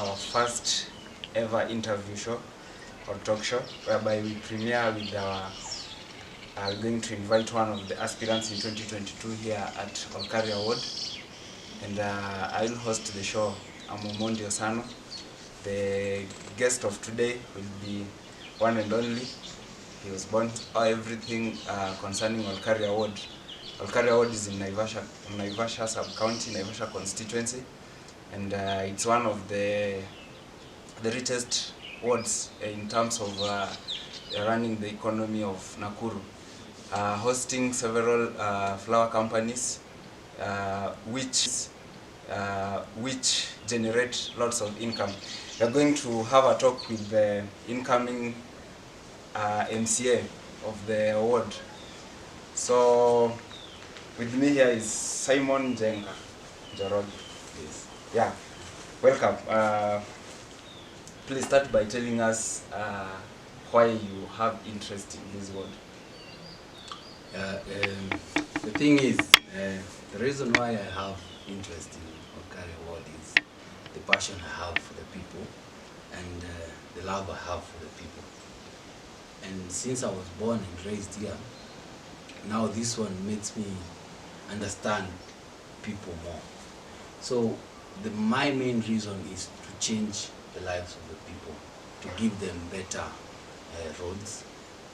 our first ever interview show or talk show, whereby we premiere with our going to invite one of the aspirants in 2022 here at Olkaria Ward, and I will host the show. I'm Omondi Osano. The guest of today will be one and only. He was born everything concerning Olkaria Ward. Olkaria Ward is in Naivasha sub-county, Naivasha constituency, and it's one of the richest wards in terms of running the economy of Nakuru, hosting several flower companies which generate lots of income. We are going to have a talk with the incoming MCA of the ward. So with me here is Simon Jenga Njoroge. Yes. Yeah, welcome. Please start by telling us why you have interest in this ward. The thing is, the reason why I have interest in Olkaria Ward is the passion I have for the people and the love I have for the people. And since I was born and raised here, now this one makes me understand people more. So my main reason is to change the lives of the people, to give them better roads,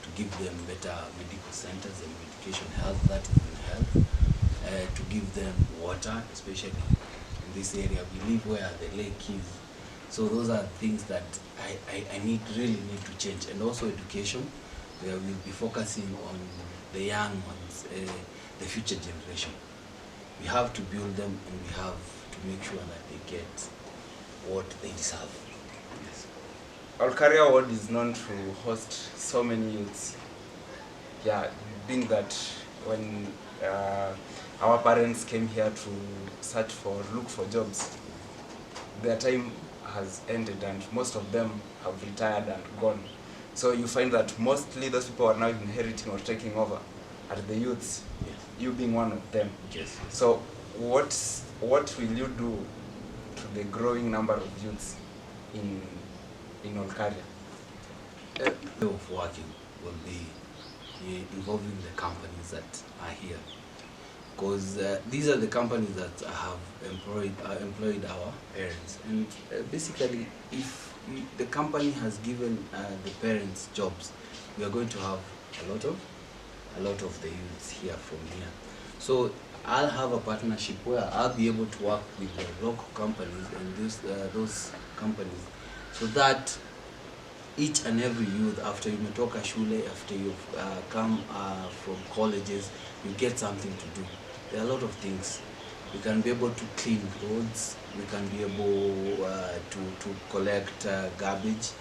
to give them better medical centers and medication health, that is in health, to give them water, especially in this area. We live where the lake is. So those are things that I really need to change. And also education, where we'll be focusing on the young ones, the future generation. We have to build them, and we have to make sure that they get what they deserve. Yes. Olkaria Ward is known to host so many youths. Yeah, being that when our parents came here to look for jobs, their time has ended and most of them have retired and gone. So you find that mostly those people are now inheriting or taking over at the youths, yes. You being one of them. Yes. So what will you do to the growing number of youths in Olkaria? The way of working will be involving the companies that are here, because these are the companies that have employed our parents. And basically, if the company has given the parents jobs, we are going to have a lot of the youths here from here. So I'll have a partnership where I'll be able to work with the local companies and those companies, so that each and every youth, after you metoka shule, after you've come from colleges, you get something to do. There are a lot of things. We can be able to clean roads, we can be able to collect garbage,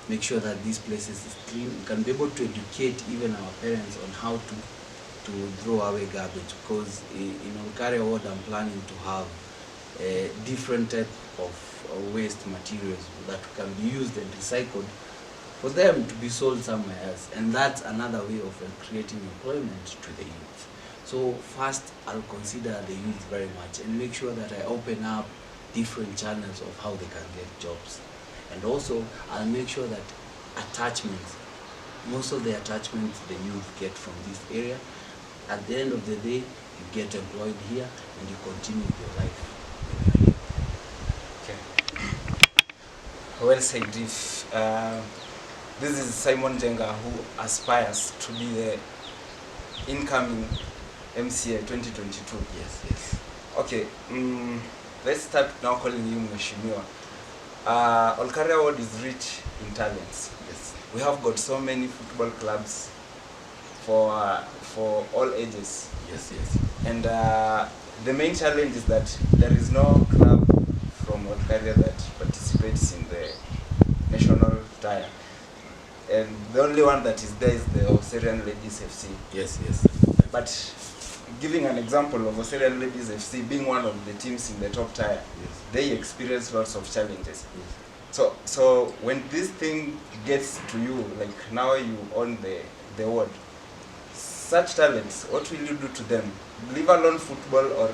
make sure that these places is clean. We can be able to educate even our parents on how to throw away garbage, because in Olkaria Ward I'm planning to have different type of waste materials that can be used and recycled for them to be sold somewhere else. And that's another way of creating employment to the youth. So first, I'll consider the youth very much and make sure that I open up different channels of how they can get jobs. And also, I'll make sure that attachments, most of the attachments the youth get from this area, at the end of the day, you get employed here and you continue your life. Okay. Well said. This is Simon Jenga, who aspires to be the incoming MCA 2022. Yes. Okay, let's start now calling you Mheshimiwa. Olkaria Ward is rich in talents. Yes. We have got so many football clubs for all ages. Yes. And the main challenge is that there is no club from Olkaria that participates in the national tier. And the only one that is there is the Olkaria Ladies FC. Yes. But giving an example of Olkaria Ladies FC being one of the teams in the top tier, yes, they experience lots of challenges. Yes. So when this thing gets to you, like now you own the ward, such talents, what will you do to them? Leave alone football, or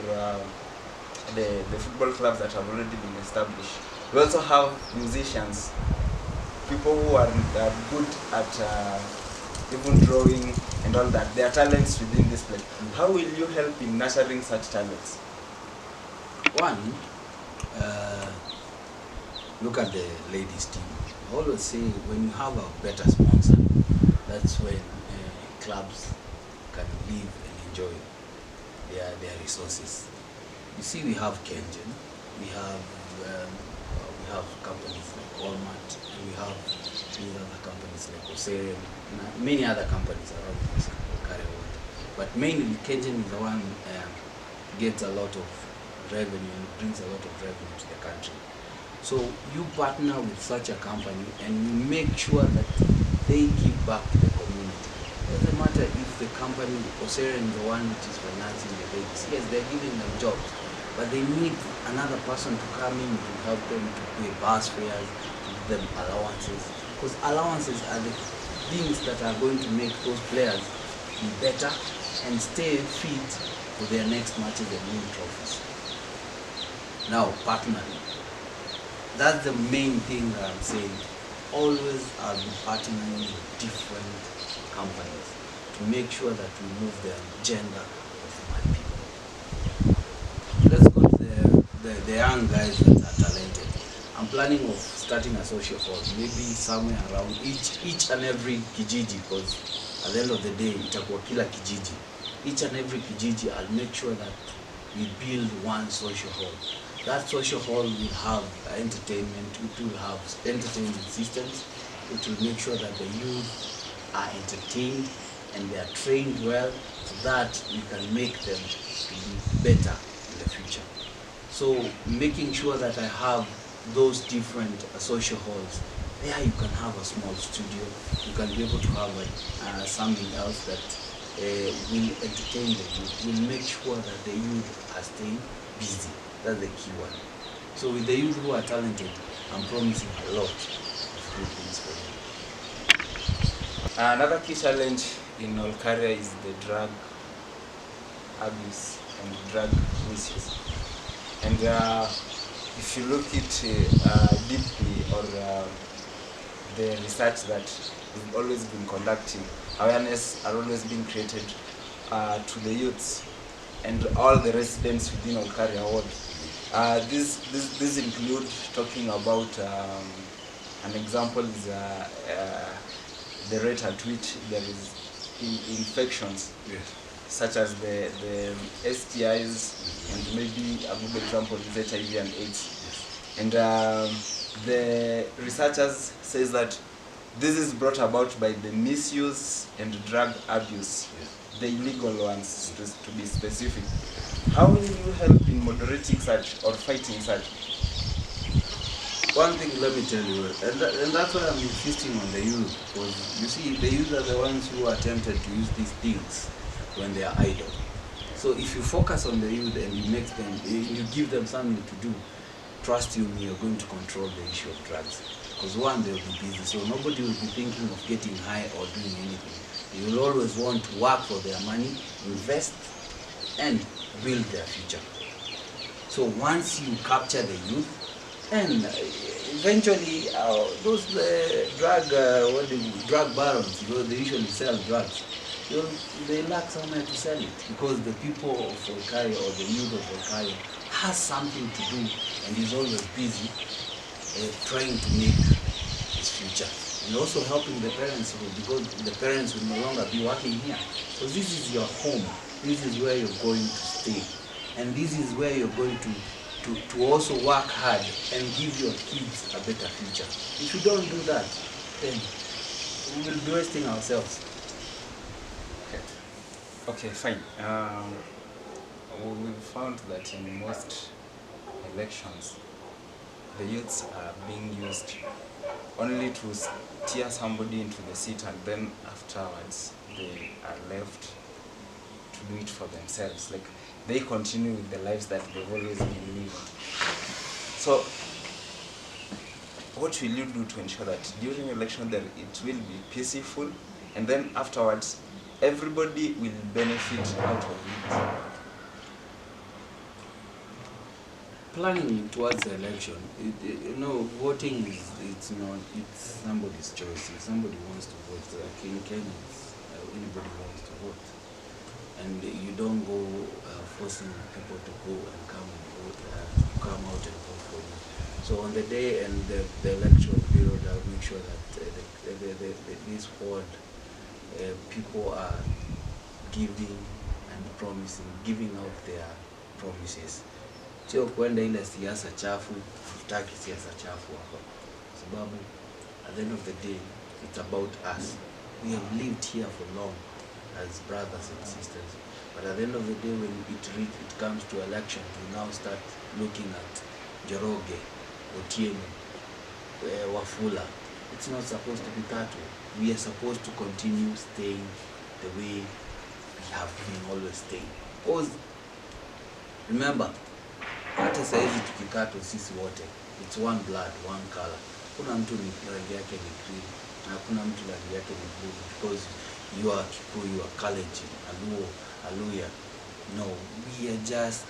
the football clubs that have already been established. We also have musicians, people who are good at even drawing and all that. There are talents within this place. How will you help in nurturing such talents? One, look at the ladies team. I always say when you have a better sponsor, that's when clubs can live and enjoy their resources. You see, we have Kengen, we have companies like Walmart, and we have these other companies like Olkaria, many other companies around this Olkaria Ward. But mainly Kengen is the one gets a lot of revenue and brings a lot of revenue to the country. So you partner with such a company and you make sure that they give back to the community. It doesn't matter if the company, Olkaria is the one which is financing the ladies. Yes, they're giving them jobs, but they need another person to come in to help them to pay bus fares, to give them allowances. Because allowances are the things that are going to make those players be better and stay fit for their next matches and win trophies. Now, partnering. That's the main thing that I'm saying. Always I'll be partnering with different companies to make sure that we move the agenda of my people. Let's go to the young guys that are talented. I'm planning of starting a social hall, maybe somewhere around each and every kijiji, because at the end of the day, itakuwa kila kijiji. Each and every kijiji, I'll make sure that we build one social hall. That social hall will have entertainment, it will have entertainment systems, it will make sure that the youth are entertained and they are trained well so that we can make them to be better in the future. So making sure that I have those different social halls, there you can have a small studio, you can be able to have something else that will entertain the youth, will make sure that the youth are staying busy. That's the key one. So with the youth who are talented, I'm promising a lot of good things for them. Another key challenge in Olkaria is the drug abuse and drug misuse. And if you look at deeply, or the research that we've always been conducting, awareness are always being created to the youths and all the residents within Olkaria Ward. This include talking about an example is the rate at which there is infections, Yes. such as the STIs, and maybe a good example is HIV and AIDS. Yes. And the researchers says that this is brought about by the misuse and drug abuse, Yes. the illegal ones to be specific. How will you help in moderating such or fighting such? One thing, let me tell you, and that's why I'm insisting on the youth, because you see, the youth are the ones who are tempted to use these things when they are idle. So if you focus on the youth and you make them, you give them something to do, trust you me, you're going to control the issue of drugs. Because one, they'll be busy, so nobody will be thinking of getting high or doing anything. They will always want to work for their money, invest, and build their future. So once you capture the youth, and eventually those drug barons, they usually sell drugs, they lack somewhere to sell it, because the people of Olkaria or the youth of Olkaria has something to do and is always busy trying to make his future. And also helping the parents, because the parents will no longer be working here. So this is your home, this is where you're going to stay, and this is where you're going to also work hard and give your kids a better future. If you don't do that, then we will be wasting ourselves. Okay, fine. We've found that in most elections, the youths are being used only to steer somebody into the seat, and then afterwards they are left to do it for themselves. Like, they continue with the lives that they've always been living. So, what will you do to ensure that during election that it will be peaceful, and then afterwards everybody will benefit out of it? planning towards the election, voting it's somebody's choice. If somebody wants to vote, like in Kenya, anybody wants to vote, and you don't go forcing people to go and come and vote, come out and vote for you. So on the day and the electoral period, I'll make sure that this ward people are giving and promising, giving out their promises. Sio kwenda ile siasa chafu, hatutaki siasa chafu hapa. Sababu at the end of the day, it's about us. We have lived here for long as brothers and sisters. But at the end of the day, when it comes to elections, we now start looking at Joroge, Otieno, Wafula. It's not supposed to be that way. We are supposed to continue staying the way we have been always staying. Because remember, hata saizi tukikatwa sisi wote, it's one blood, one color. Kuna mtu ni rangi yake ni green, na kuna mtu rangi yake ni blue, because you are Kikuyu, you are Kalenjin, Aluo, Aluya. No, we are just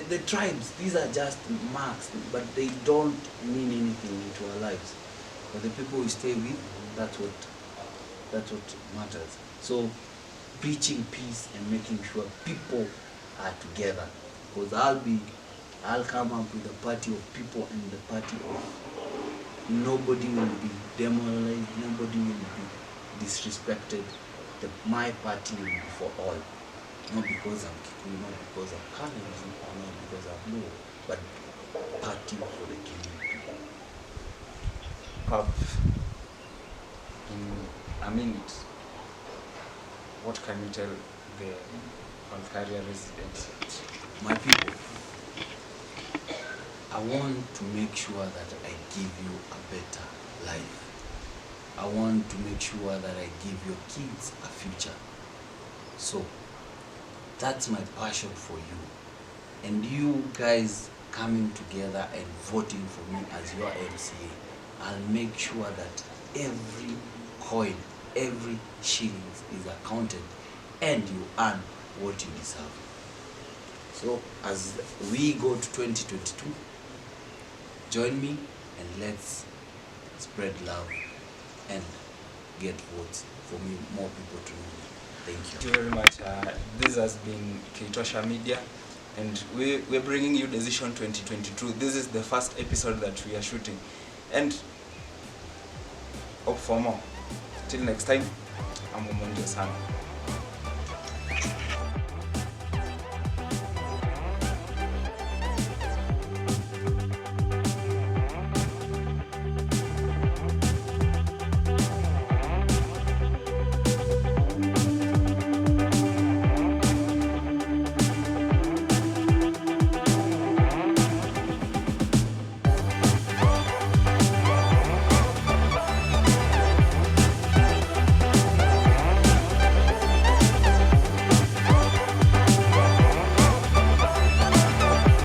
the tribes. These are just marks, but they don't mean anything into our lives. But the people we stay with, that's what matters. So preaching peace and making sure people are together, because I'll come up with a party of people and the party of nobody will be demoralized, nobody will be disrespected. My party will be for all. Not because I'm Kikuyu, not because I'm Kalenjin, not because I'm Luo, but party for the Kenyan people. Pub, in a minute, what can you tell the Olkaria residents? My people, I want to make sure that I give you a better life. I want to make sure that I give your kids a future. So, that's my passion for you. And you guys coming together and voting for me as your MCA, I'll make sure that every coin, every shilling is accounted and you earn what you deserve. So as we go to 2022, join me and let's spread love and get votes for me, more people to know me. Thank you. Thank you very much. This has been Kitosha Media, and we're bringing you Decision 2022. This is the first episode that we are shooting, and hope for more. Till next time, I'm Omonjo Sana.